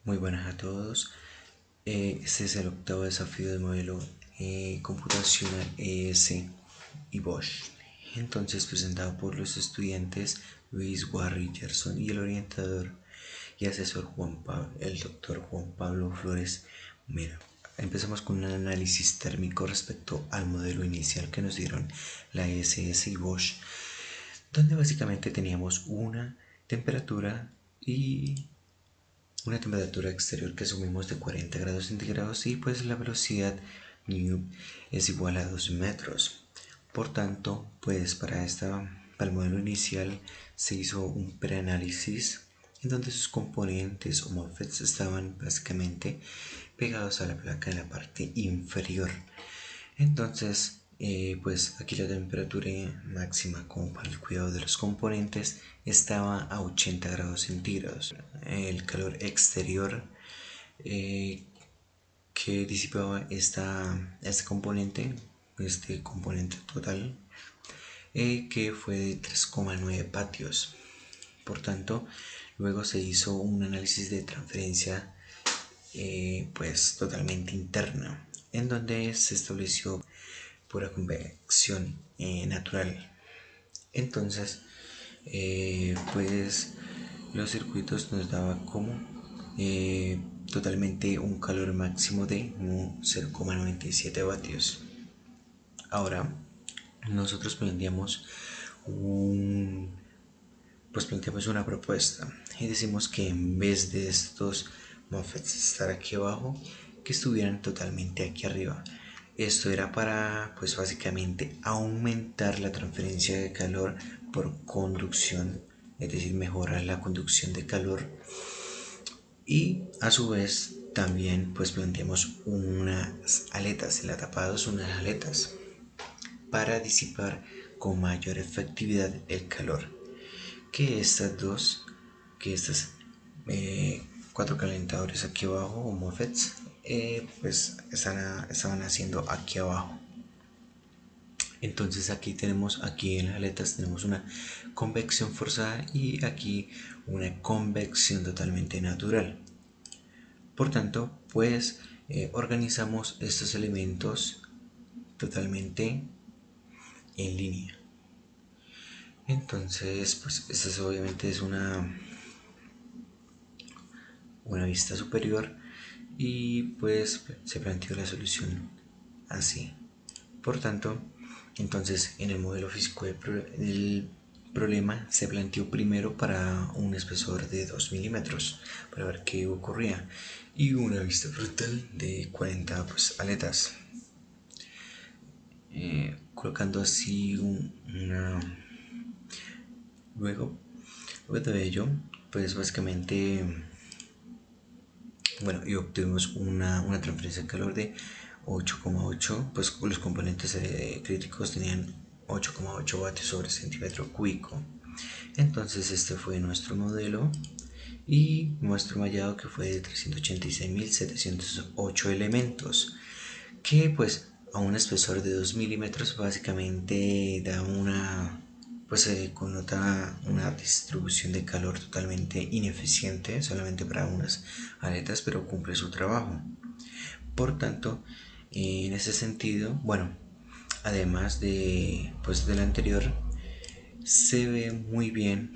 Muy buenas a todos. Este es el octavo desafío del modelo computacional ES y Bosch. Entonces, presentado por los estudiantes Luis Richardson y el orientador y asesor el doctor Juan Pablo Flores Mera. Empezamos con un análisis térmico respecto al modelo inicial que nos dieron la ESS y Bosch, donde básicamente teníamos una temperatura exterior que asumimos de 40 grados centígrados y pues la velocidad nu es igual a 2 metros. Por tanto, pues para el modelo inicial se hizo un preanálisis en donde sus componentes o MOSFETs estaban básicamente pegados a la placa en la parte inferior. Entonces, pues aquí la temperatura máxima como para el cuidado de los componentes estaba a 80 grados centígrados. El calor exterior que disipaba este componente total, que fue de 3,9 vatios. Por tanto, luego se hizo un análisis de transferencia pues totalmente interna, en donde se estableció pura convección natural. Entonces, pues los circuitos nos daba como totalmente un calor máximo de 0,97 vatios. Ahora, nosotros planteamos una propuesta y decimos que en vez de estos MOSFETs estar aquí abajo, que estuvieran totalmente aquí arriba. Esto era para, pues básicamente, aumentar la transferencia de calor por conducción, es decir, mejorar la conducción de calor. Y a su vez también pues planteamos unas aletas, en la tapa 2 unas aletas para disipar con mayor efectividad el calor. Que estas cuatro calentadores aquí abajo o MOSFETs pues estaban haciendo aquí abajo. Entonces aquí en las aletas tenemos una convección forzada y aquí una convección totalmente natural. Por tanto, pues organizamos estos elementos totalmente en línea. Entonces, pues esta obviamente es una vista superior y pues se planteó la solución así. Por tanto, entonces en el modelo físico el problema se planteó primero para un espesor de 2 milímetros para ver qué ocurría y una vista frontal de 40 pues, aletas, colocando así luego de ello pues básicamente y obtuvimos una transferencia de calor de 8,8, pues los componentes críticos tenían 8,8 vatios sobre centímetro cúbico. Entonces este fue nuestro modelo y nuestro mallado, que fue de 386.708 elementos, que pues a un espesor de 2 milímetros básicamente da pues se connota una distribución de calor totalmente ineficiente solamente para unas aletas, pero cumple su trabajo. Por tanto, en ese sentido, además de pues del anterior, se ve muy bien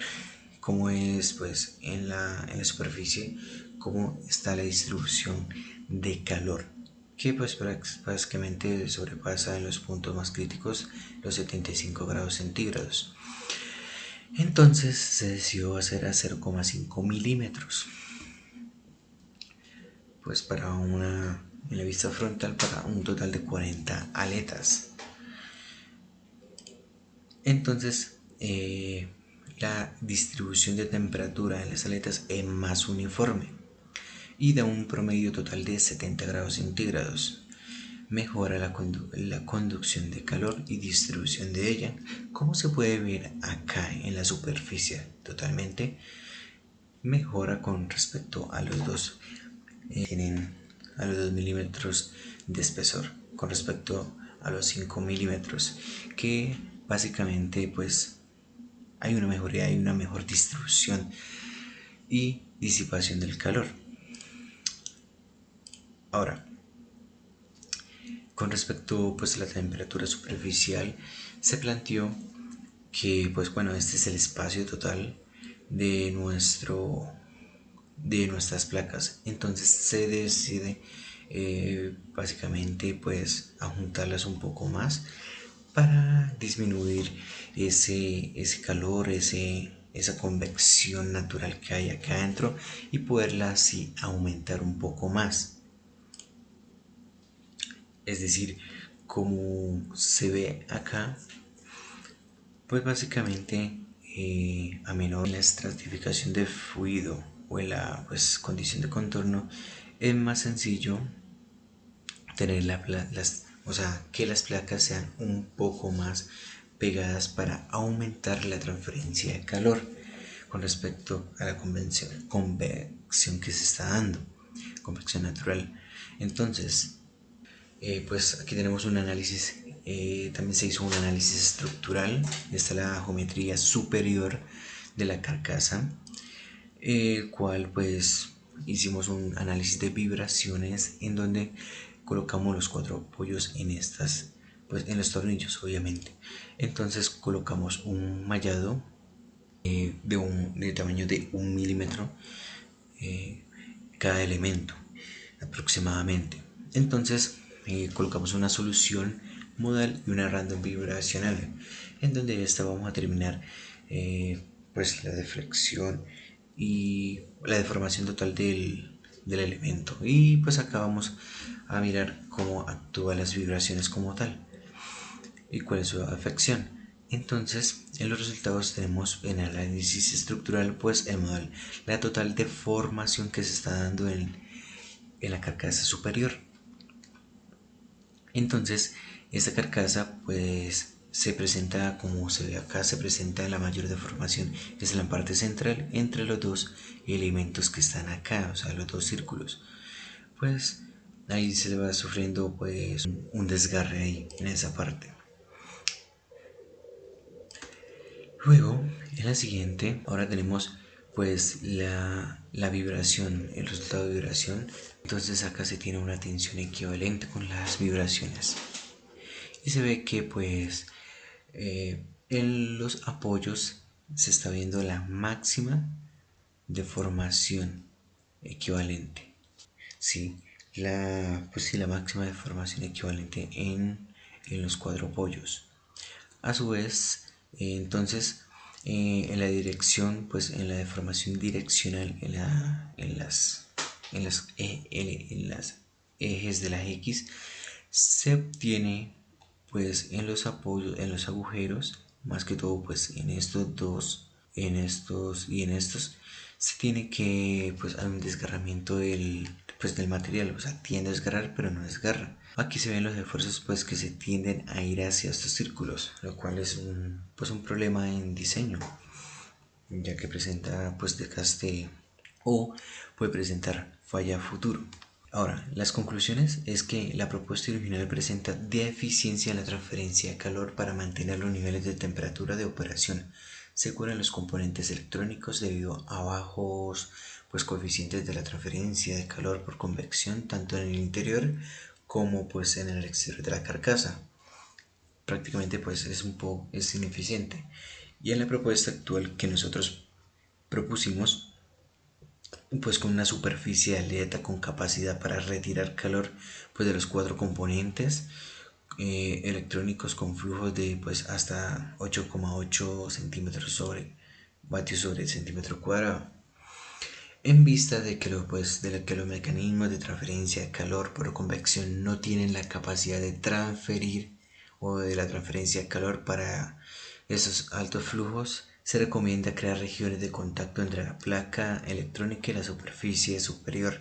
cómo es pues en la superficie, cómo está la distribución de calor, que pues básicamente sobrepasa en los puntos más críticos los 75 grados centígrados. Entonces se decidió hacer a 0,5 milímetros, pues en la vista frontal para un total de 40 aletas. Entonces la distribución de temperatura en las aletas es más uniforme y da un promedio total de 70 grados centígrados. Mejora la conducción de calor y distribución de ella, como se puede ver acá en la superficie. Totalmente mejora con respecto a los dos a los 2 milímetros de espesor con respecto a los 5 milímetros, que básicamente pues hay una mejoría, hay una mejor distribución y disipación del calor. Ahora, con respecto pues a la temperatura superficial, se planteó que pues bueno, este es el espacio total de de nuestras placas. Entonces se decide básicamente pues a juntarlas un poco más para disminuir ese calor, esa convección natural que hay acá adentro y poderla así aumentar un poco más. Es decir, como se ve acá, pues básicamente a menor la estratificación de fluido o en la pues, condición de contorno, es más sencillo tener o sea, que las placas sean un poco más pegadas para aumentar la transferencia de calor con respecto a la convección que se está dando, convección natural. Entonces, pues aquí tenemos un análisis, también se hizo un análisis estructural. Esta es la geometría superior de la carcasa, el cual pues hicimos un análisis de vibraciones en donde colocamos los cuatro apoyos en estas, pues en los tornillos obviamente. Entonces colocamos un mallado de tamaño de 1 milímetro cada elemento aproximadamente. Entonces colocamos una solución modal y una random vibracional, en donde esta vamos a terminar pues la deflexión y la deformación total del elemento, y pues acá vamos a mirar cómo actúan las vibraciones como tal y cuál es su afección. Entonces, en los resultados tenemos en el análisis estructural pues el modal, la total deformación que se está dando en la carcasa superior. Entonces, esta carcasa pues se presenta como se ve acá, se presenta la mayor deformación es en la parte central entre los dos elementos que están acá, o sea, los dos círculos. Pues ahí se va sufriendo pues un desgarre ahí en esa parte. Luego, en la siguiente, ahora tenemos pues la vibración, el resultado de vibración. Entonces acá se tiene una tensión equivalente con las vibraciones. Y se ve que pues en los apoyos se está viendo la máxima deformación equivalente. Sí, pues sí, la máxima deformación equivalente en los cuatro apoyos. A su vez, entonces, en la dirección, pues en la deformación direccional, en las ejes de la X, se obtiene, pues en los apoyos, en los agujeros, más que todo, pues en estos dos, en estos y en estos, se tiene que, pues hay un desgarramiento del material, o sea, tiende a desgarrar, pero no desgarra. Aquí se ven los esfuerzos pues que se tienden a ir hacia estos círculos, lo cual es pues un problema en diseño, ya que presenta pues desgaste o puede presentar falla futuro. Ahora, las conclusiones es que la propuesta original presenta deficiencia en la transferencia de calor para mantener los niveles de temperatura de operación segura en los componentes electrónicos debido a bajos pues coeficientes de la transferencia de calor por convección tanto en el interior como pues en el exterior de la carcasa. Prácticamente pues es ineficiente. Y en la propuesta actual que nosotros propusimos, pues con una superficie de aleta con capacidad para retirar calor pues de los cuatro componentes electrónicos con flujos de pues hasta 8,8 centímetros sobre vatios sobre centímetro cuadrado, en vista de que, que los mecanismos de transferencia de calor por convección no tienen la capacidad de transferir o de la transferencia de calor para esos altos flujos, se recomienda crear regiones de contacto entre la placa electrónica y la superficie superior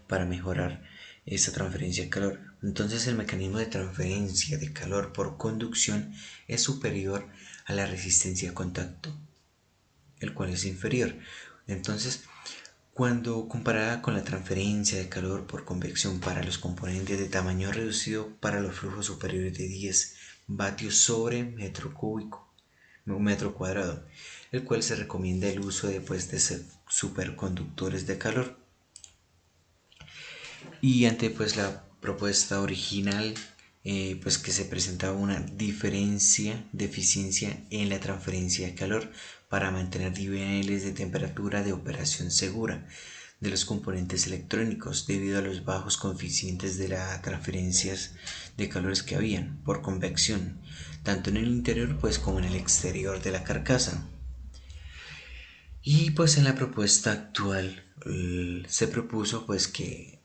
para mejorar esa transferencia de calor. Entonces el mecanismo de transferencia de calor por conducción es superior a la resistencia de contacto, el cual es inferior. Entonces, cuando comparada con la transferencia de calor por convección para los componentes de tamaño reducido para los flujos superiores de 10 vatios sobre metro cúbico, metro cuadrado, el cual se recomienda el uso de superconductores de calor. Y ante pues la propuesta original, pues que se presentaba una diferencia de eficiencia en la transferencia de calor para mantener niveles de temperatura de operación segura de los componentes electrónicos debido a los bajos coeficientes de las transferencias de calores que habían por convección, tanto en el interior pues como en el exterior de la carcasa. Y pues en la propuesta actual se propuso pues que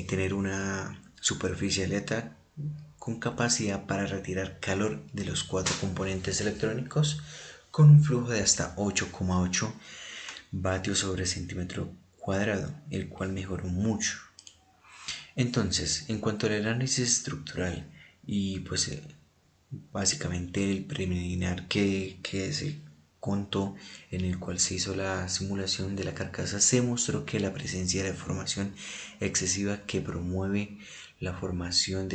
tener una superficie aleta con capacidad para retirar calor de los cuatro componentes electrónicos con un flujo de hasta 8,8 vatios sobre centímetro cuadrado, el cual mejoró mucho. Entonces, en cuanto al análisis estructural y pues básicamente el preliminar que se contó, en el cual se hizo la simulación de la carcasa, se mostró que la presencia de formación excesiva que promueve la formación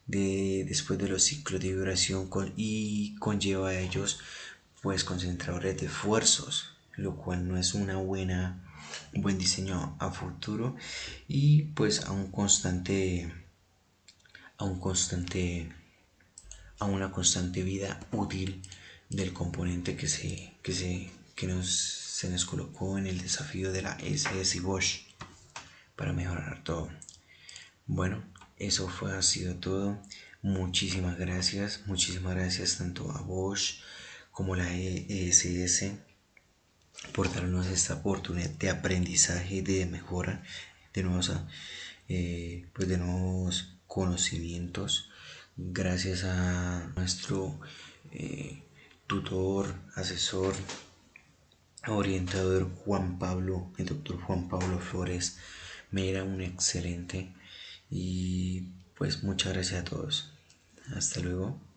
después de los ciclos de vibración y conlleva a ellos pues concentradores de esfuerzos, lo cual no es un buen diseño a futuro y pues a un constante a una constante vida útil del componente se nos colocó en el desafío de la SS y Bosch para mejorar todo. Bueno, ha sido todo. Muchísimas gracias tanto a Bosch como a la ESS por darnos esta oportunidad de aprendizaje y de mejora de de nuevos conocimientos. Gracias a nuestro tutor, asesor, orientador el doctor Juan Pablo Flores, me era un excelente y pues muchas gracias a todos. Hasta luego.